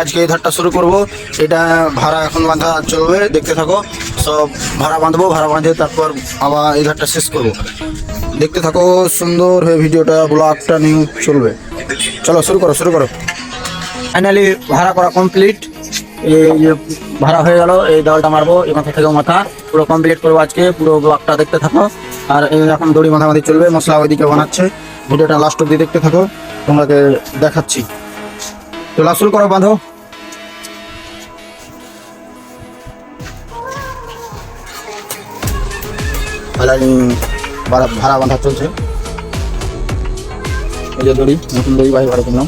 আজকে এই ধারটা শুরু করব। এটা ভাড়া এখন বাঁধা চলবে, দেখতে থাকো। সব ভাড়া বাঁধবো, ভাড়া বাঁধে তারপর আবার এই ধারটা শেষ করব। দেখতে থাকো, সুন্দর হয়ে ভিডিওটা ব্লগটা নিউ চলবে। চলো শুরু করো শুরু করো। ফাইনালি ভাড়া করা কমপ্লিট। এই যে ভাড়া হয়ে গেল, এই দেওয়ালটা মারবো, এই মাথা থেকে মাথা পুরো কমপ্লিট করবো আজকে। পুরো ব্লগটা দেখতে থাকো। আর এই এখন দড়ি মাথামাতি চলবে, মশলা ওইদিকে বানাচ্ছে। ভিডিওটা লাস্ট অব্দি দেখতে থাকো, তোমাকে দেখাচ্ছি। চলো শুরু করো, বাঁধো। ভাড়া বাঁধা চলছে। এই যে দড়ি, নতুন দড়ি ভাই ভাড়া করলাম।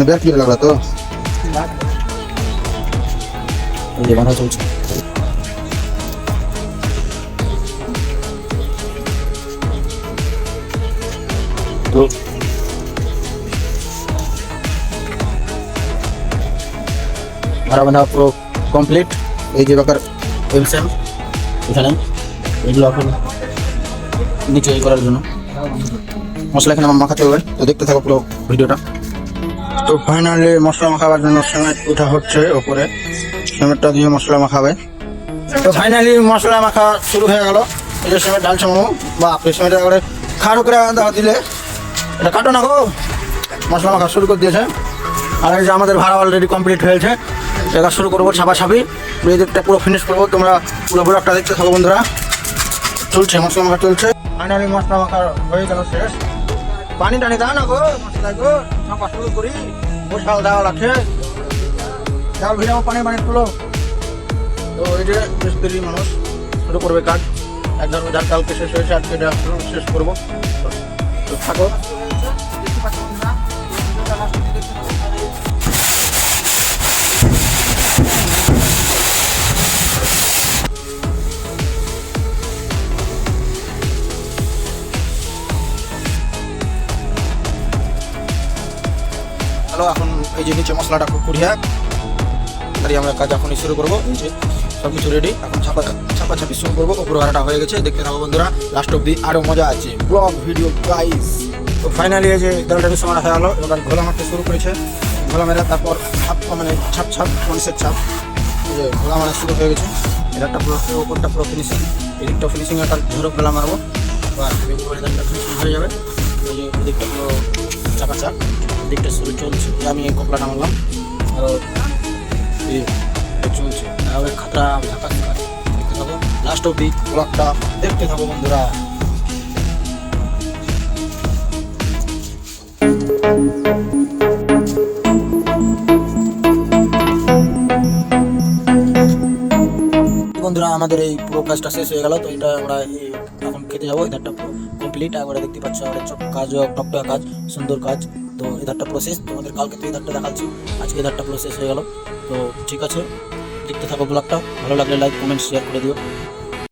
ব্যাগ কি লাগলো তো, এই যে বাঁধা চলছে। তো ভাড়া বাঁধা পুরো কমপ্লিট। এই যে বাকার এলসেম এখানে, এগুলো এখন নিচে করার জন্য মশলা এখানে আমার মাখাতে হবে। তো দেখতে থাকো পুরো ভিডিওটা। তো ফাইনালি মশলা মাখাবার জন্য সিমেন্ট উঠা হচ্ছে ওপরে, সিমেন্টটা দিয়ে মশলা মাখাবে। তো ফাইনালি মশলা মাখা শুরু হয়ে গেল। এই যে সিমেন্ট ঢালছে মামু, বা সিমেন্টের করে খাড়ো করে দেওয়া দিলে এটা কাটো না গো। মশলা মাখা শুরু করে দিয়েছে। আর এই যে আমাদের ভাড়া অলরেডি কমপ্লিট হয়েছে। এটা শুরু করবো ছাপাছাপি, এই দিকটা পুরো ফিনিশ করবো। তোমরা পুরো ব্লগটা দেখতে থাকো বন্ধুরা। চলছে মশলা মাখা চলছে। ফাইনালি মশলা মাখা হয়ে গেল শেষ। পানি টানি দাও না গো, মশলায় গো ছাপা শুরু করি। মশাল দেওয়া লাগছে, চাল ভিড়াবো, পানি পানি তুলো। তো এই যে মিস্ত্রি মানুষ শুরু করবে কাজ। একদম যার কালকে শেষ হয়েছে, আজকে এটা শেষ করবো। তো থাকো। হ্যালো, এখন এই যে নিচে মশলাটা কুড়িয়ে আমরা কাজ এখনই শুরু করবো। নিচে সব কিছু রেডি, এখন ছাপাছাপি শুরু করবো। ওপর ভাড়াটা হয়ে গেছে, দেখতে থাকো বন্ধুরা। লাস্ট অব্দি আরও মজা আছে ব্লগ ভিডিও গাইস। তো ফাইনালি এই যে দেড়টার সময় হয়ে গেলো, এবার ঘোলা মারতে শুরু করেছে। ঘোলা মেরা তারপর মানে ছাপ মানুষের ছাপ, এই যে ঘোলা মারা শুরু হয়ে গেছে। এটা পুরো ওপরটা পুরো ফিনিশিং, এদিকটা ফিনিশিং একটা ঝোড়ো ঘোলা মারবো। এবার ফিনিশিং হয়ে যাবে। এই যে এদিকটা পুরো চাপাচাপ, এদিকটা শুরু চলছে। আমি এই কপলাটা মারলাম, আরও চলছে। খাতরা ঢাকা দেখতে থাকো, লাস্ট অব্দি ব্লগটা দেখতে থাকো বন্ধুরা। বন্ধুরা আমাদের এই পুরো কাজটা শেষ হয়ে গেল। তো এটা আমরা এখন খেতে যাবো। এধারটা কমপ্লিট, একবারে দেখতে পাচ্ছ। আমাদের কাজ টকটকা কাজ, সুন্দর কাজ। তো এধারটা প্রসেস তোমাদের কালকে তো এধারটা দেখাচ্ছি, আজকে এধারটা প্রসেস হয়ে গেল। তো ঠিক আছে, দেখতে থাকো ব্লগটা। ভালো লাগলে লাইক কমেন্ট শেয়ার করে দিও।